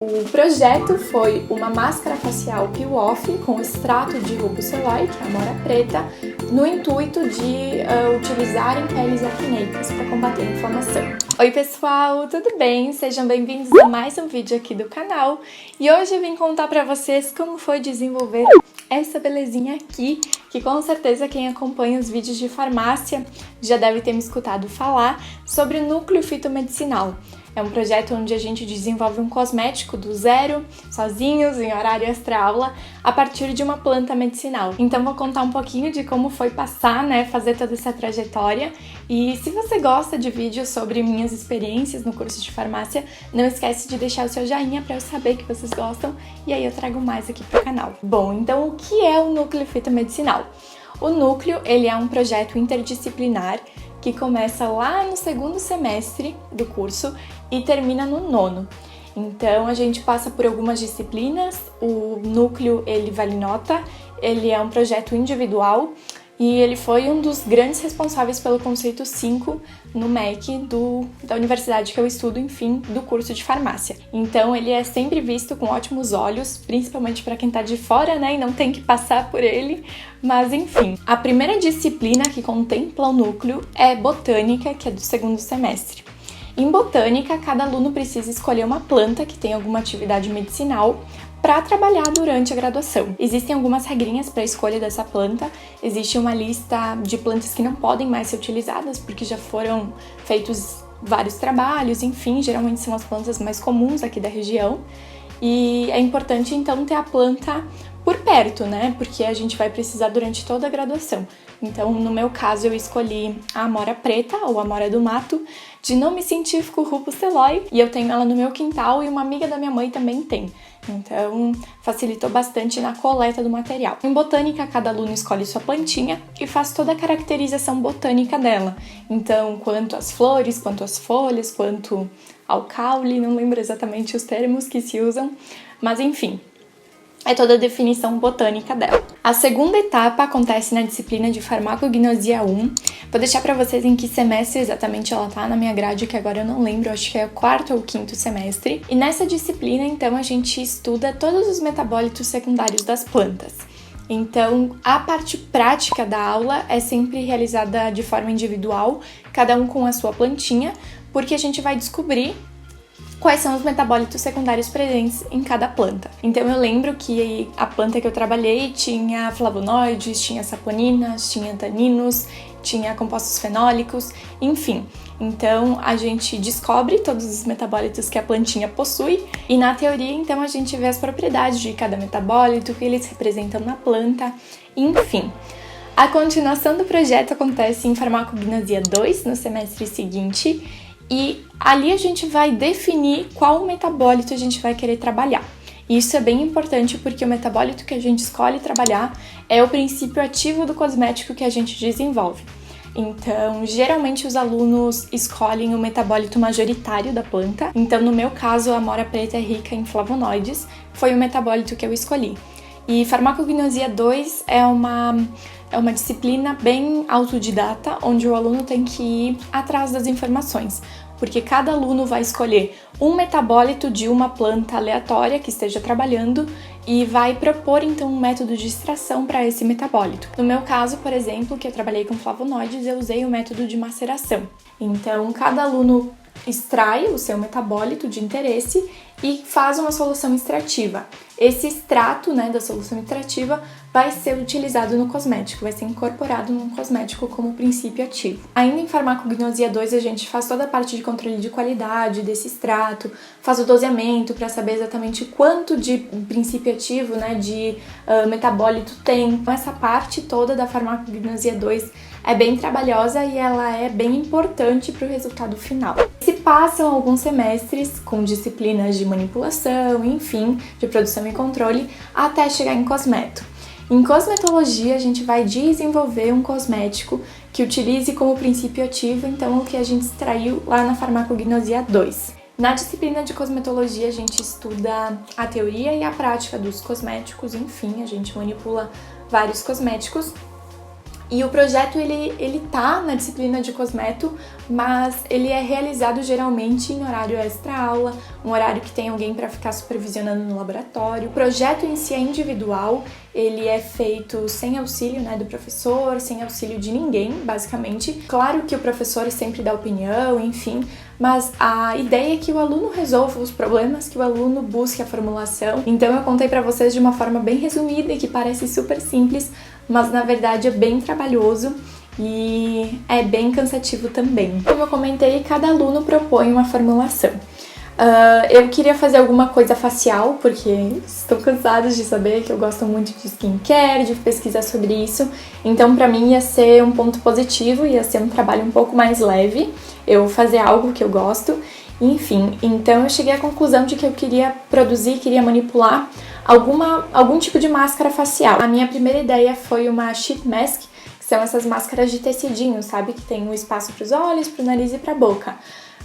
O projeto foi uma máscara facial peel-off com extrato de Rubicelloy, que é a amora preta, no intuito de utilizar em peles acneicas para combater a inflamação. Oi pessoal, tudo bem? Sejam bem-vindos a mais um vídeo aqui do canal. E hoje eu vim contar para vocês como foi desenvolver essa belezinha aqui, que com certeza quem acompanha os vídeos de farmácia já deve ter me escutado falar sobre o núcleo fitomedicinal. É um projeto onde a gente desenvolve um cosmético do zero, sozinhos, em horário extra-aula, a partir de uma planta medicinal. Então vou contar um pouquinho de como foi passar, fazer toda essa trajetória. E se você gosta de vídeos sobre minhas experiências no curso de farmácia, não esquece de deixar o seu joinha para eu saber que vocês gostam e aí eu trago mais aqui pro canal. Bom, então o que é o núcleo fitomedicinal? O núcleo, ele é um projeto interdisciplinar que começa lá no segundo semestre do curso e termina no nono. Então a gente passa por algumas disciplinas. O núcleo, ele vale nota, ele é um projeto individual e ele foi um dos grandes responsáveis pelo conceito 5 no MEC da universidade que eu estudo, enfim, do curso de farmácia. Então ele é sempre visto com ótimos olhos, principalmente para quem tá de fora, e não tem que passar por ele, mas enfim. A primeira disciplina que contempla o núcleo é botânica, que é do segundo semestre. Em botânica, cada aluno precisa escolher uma planta que tem alguma atividade medicinal para trabalhar durante a graduação. Existem algumas regrinhas para a escolha dessa planta, existe uma lista de plantas que não podem mais ser utilizadas porque já foram feitos vários trabalhos, enfim, geralmente são as plantas mais comuns aqui da região. E é importante então ter a planta por perto, porque a gente vai precisar durante toda a graduação. Então, no meu caso, eu escolhi a amora preta, ou amora do mato, de nome científico Rubicelloy, e eu tenho ela no meu quintal e uma amiga da minha mãe também tem. Então, facilitou bastante na coleta do material. Em botânica, cada aluno escolhe sua plantinha e faz toda a caracterização botânica dela. Então, quanto às flores, quanto às folhas, quanto ao caule, não lembro exatamente os termos que se usam, mas enfim, é toda a definição botânica dela. A segunda etapa acontece na disciplina de farmacognosia 1. Vou deixar para vocês em que semestre exatamente ela tá na minha grade, que agora eu não lembro, acho que é o quarto ou quinto semestre. E nessa disciplina, então, a gente estuda todos os metabólitos secundários das plantas. Então, a parte prática da aula é sempre realizada de forma individual, cada um com a sua plantinha, porque a gente vai descobrir quais são os metabólitos secundários presentes em cada planta. Então eu lembro que a planta que eu trabalhei tinha flavonoides, tinha saponinas, tinha taninos, tinha compostos fenólicos, enfim. Então a gente descobre todos os metabólitos que a plantinha possui e na teoria então a gente vê as propriedades de cada metabólito, o que eles representam na planta, enfim. A continuação do projeto acontece em farmacognosia 2, no semestre seguinte, e ali a gente vai definir qual metabólito a gente vai querer trabalhar. Isso é bem importante porque o metabólito que a gente escolhe trabalhar é o princípio ativo do cosmético que a gente desenvolve. Então, geralmente os alunos escolhem o metabólito majoritário da planta. Então, no meu caso, a amora preta é rica em flavonoides, foi o metabólito que eu escolhi. E farmacognosia 2 é uma disciplina bem autodidata, onde o aluno tem que ir atrás das informações, porque cada aluno vai escolher um metabólito de uma planta aleatória que esteja trabalhando e vai propor então um método de extração para esse metabólito. No meu caso, por exemplo, que eu trabalhei com flavonoides, eu usei o método de maceração. Então, cada aluno extrai o seu metabólito de interesse e faz uma solução extrativa. Esse extrato, da solução extrativa vai ser utilizado no cosmético, vai ser incorporado no cosmético como princípio ativo. Ainda em farmacognosia 2, a gente faz toda a parte de controle de qualidade desse extrato, faz o doseamento para saber exatamente quanto de princípio ativo, de metabólito tem. Então, essa parte toda da farmacognosia 2 é bem trabalhosa e ela é bem importante para o resultado final. Se passam alguns semestres com disciplinas de manipulação, enfim, de produção e controle, até chegar em cosmeto. Em cosmetologia, a gente vai desenvolver um cosmético que utilize como princípio ativo, então, o que a gente extraiu lá na farmacognosia 2. Na disciplina de cosmetologia, a gente estuda a teoria e a prática dos cosméticos, enfim, a gente manipula vários cosméticos. E o projeto, ele tá na disciplina de cosmeto, mas ele é realizado geralmente em horário extra-aula, um horário que tem alguém para ficar supervisionando no laboratório. O projeto em si é individual, ele é feito sem auxílio, né, do professor, sem auxílio de ninguém, basicamente. Claro que o professor sempre dá opinião, enfim, mas a ideia é que o aluno resolva os problemas, que o aluno busque a formulação. Então eu contei para vocês de uma forma bem resumida e que parece super simples, mas na verdade é bem trabalhoso e é bem cansativo também. Como eu comentei, cada aluno propõe uma formulação. Eu queria fazer alguma coisa facial, porque estou cansada de saber que eu gosto muito de skincare, de pesquisar sobre isso, então pra mim ia ser um ponto positivo, ia ser um trabalho um pouco mais leve, eu fazer algo que eu gosto, enfim. Então eu cheguei à conclusão de que eu queria produzir, queria manipular algum tipo de máscara facial. A minha primeira ideia foi uma sheet mask, que são essas máscaras de tecidinho, sabe? Que tem um espaço para os olhos, para o nariz e para a boca.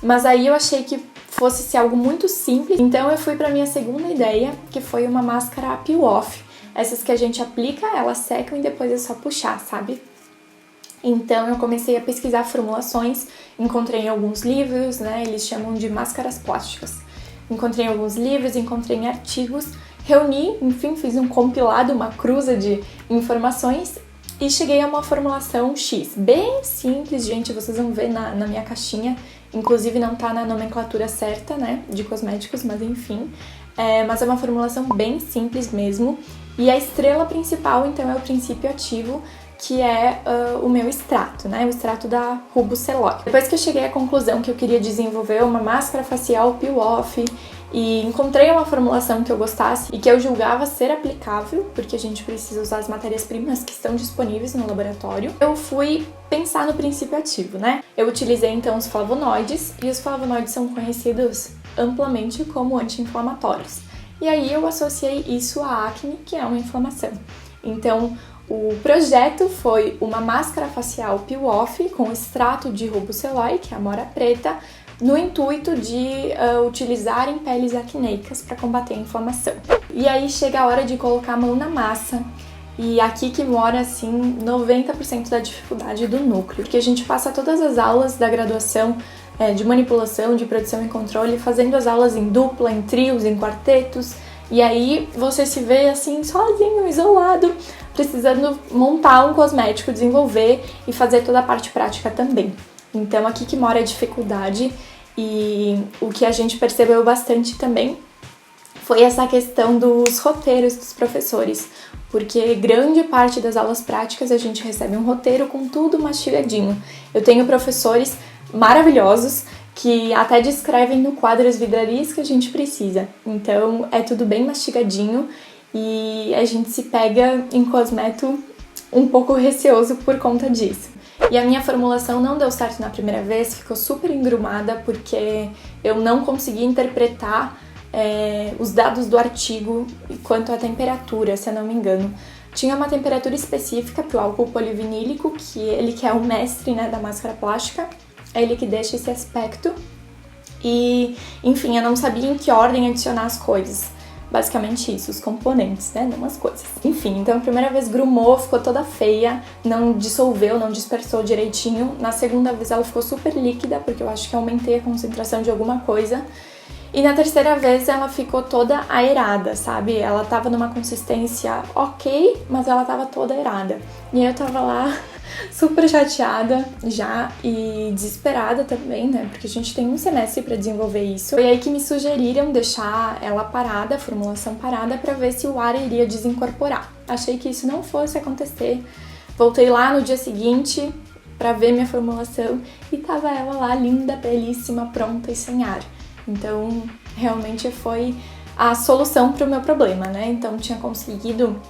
Mas aí eu achei que fosse ser algo muito simples, então eu fui para minha segunda ideia, que foi uma máscara peel-off. Essas que a gente aplica, elas secam e depois é só puxar, sabe? Então eu comecei a pesquisar formulações, encontrei em alguns livros, né? Eles chamam de máscaras plásticas. Encontrei em alguns livros, encontrei em artigos, reuni, enfim, fiz um compilado, uma cruza de informações e cheguei a uma formulação X. Bem simples, gente, vocês vão ver na minha caixinha. Inclusive não tá na nomenclatura certa, né, de cosméticos, mas enfim. Mas é uma formulação bem simples mesmo. E a estrela principal, então, é o princípio ativo, que é o meu extrato, né, o extrato da Rubuceloide. Depois que eu cheguei à conclusão que eu queria desenvolver uma máscara facial peel-off e encontrei uma formulação que eu gostasse e que eu julgava ser aplicável, porque a gente precisa usar as matérias-primas que estão disponíveis no laboratório, eu fui pensar no princípio ativo, né? Eu utilizei então os flavonoides, e os flavonoides são conhecidos amplamente como anti-inflamatórios. E aí eu associei isso à acne, que é uma inflamação. Então, o projeto foi uma máscara facial peel-off com extrato de Rubuceloide, que é a amora preta, no intuito de utilizar em peles acneicas para combater a inflamação. E aí chega a hora de colocar a mão na massa, e aqui que mora, assim, 90% da dificuldade do núcleo, porque a gente passa todas as aulas da graduação de manipulação, de produção e controle, fazendo as aulas em dupla, em trios, em quartetos, e aí você se vê, assim, sozinho, isolado, precisando montar um cosmético, desenvolver e fazer toda a parte prática também. Então aqui que mora a dificuldade, e o que a gente percebeu bastante também foi essa questão dos roteiros dos professores, porque grande parte das aulas práticas a gente recebe um roteiro com tudo mastigadinho. Eu tenho professores maravilhosos que até descrevem no quadro as vidrarias que a gente precisa, então é tudo bem mastigadinho e a gente se pega em cosmeto um pouco receoso por conta disso. E a minha formulação não deu certo na primeira vez, ficou super engrumada porque eu não consegui interpretar os dados do artigo quanto à temperatura, se eu não me engano. Tinha uma temperatura específica para o álcool polivinílico, que ele que é o mestre, né, da máscara plástica, é ele que deixa esse aspecto. E, enfim, eu não sabia em que ordem adicionar as coisas. Basicamente isso, os componentes, né, não as coisas. Enfim, então a primeira vez grumou, ficou toda feia, não dissolveu, não dispersou direitinho. Na segunda vez ela ficou super líquida, porque eu acho que aumentei a concentração de alguma coisa. E na terceira vez ela ficou toda aerada, sabe? Ela tava numa consistência ok, mas ela tava toda aerada. E aí eu tava lá super chateada já e desesperada também, né? Porque a gente tem um semestre pra desenvolver isso. Foi aí que me sugeriram deixar ela parada, a formulação parada, pra ver se o ar iria desincorporar. Achei que isso não fosse acontecer. Voltei lá no dia seguinte pra ver minha formulação e tava ela lá linda, belíssima, pronta e sem ar. Então, realmente foi a solução para o meu problema, né? Então, tinha conseguido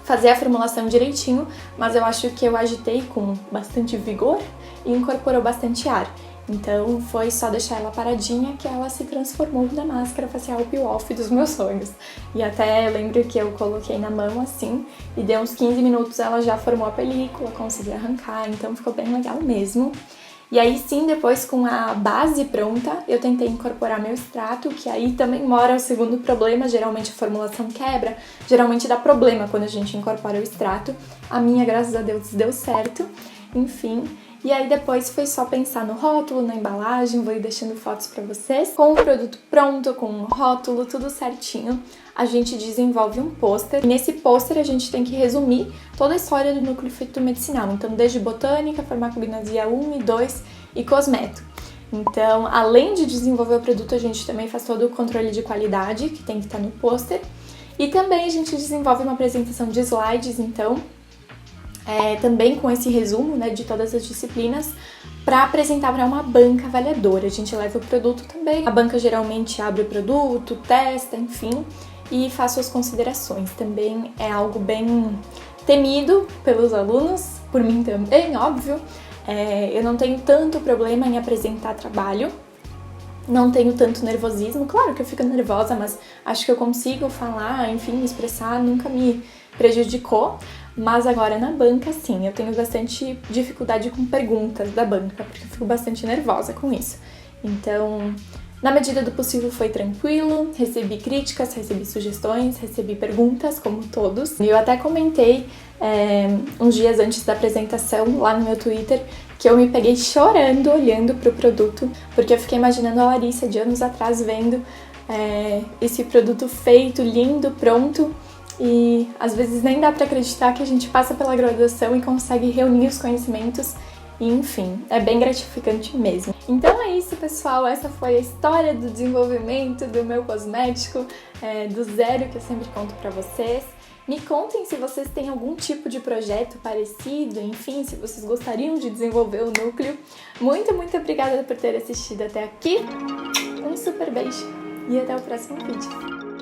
fazer a formulação direitinho, mas eu acho que eu agitei com bastante vigor e incorporou bastante ar. Então, foi só deixar ela paradinha que ela se transformou na máscara facial peel-off dos meus sonhos. E até eu lembro que eu coloquei na mão assim, e deu uns 15 minutos ela já formou a película, consegui arrancar, então ficou bem legal mesmo. E aí sim, depois com a base pronta, eu tentei incorporar meu extrato, que aí também mora o segundo problema, geralmente a formulação quebra, geralmente dá problema quando a gente incorpora o extrato. A minha, graças a Deus, deu certo, enfim. E aí depois foi só pensar no rótulo, na embalagem, vou ir deixando fotos pra vocês. Com o produto pronto, com o rótulo, tudo certinho, a gente desenvolve um pôster. E nesse pôster a gente tem que resumir toda a história do núcleo fitomedicinal. Então, desde botânica, farmacognosia 1 e 2 e cosmeto. Então, além de desenvolver o produto, a gente também faz todo o controle de qualidade, que tem que estar no pôster. E também a gente desenvolve uma apresentação de slides, então, também com esse resumo, né, de todas as disciplinas, para apresentar para uma banca avaliadora. A gente leva o produto também, a banca geralmente abre o produto, testa, enfim, e faz suas considerações. Também é algo bem temido pelos alunos, por mim também, óbvio. Eu não tenho tanto problema em apresentar trabalho, não tenho tanto nervosismo. Claro que eu fico nervosa, mas acho que eu consigo falar, enfim, me expressar, nunca me prejudicou. Mas agora na banca, sim, eu tenho bastante dificuldade com perguntas da banca, porque eu fico bastante nervosa com isso. Então, na medida do possível foi tranquilo, recebi críticas, recebi sugestões, recebi perguntas, como todos. E eu até comentei uns dias antes da apresentação lá no meu Twitter que eu me peguei chorando olhando pro produto, porque eu fiquei imaginando a Larissa de anos atrás vendo esse produto feito, lindo, pronto. E às vezes nem dá pra acreditar que a gente passa pela graduação e consegue reunir os conhecimentos e, enfim, é bem gratificante mesmo. Então é isso, pessoal, essa foi a história do desenvolvimento do meu cosmético, do zero, que eu sempre conto pra vocês. Me contem se vocês têm algum tipo de projeto parecido, enfim, se vocês gostariam de desenvolver o núcleo. Muito, muito obrigada por ter assistido até aqui. Um super beijo e até o próximo vídeo.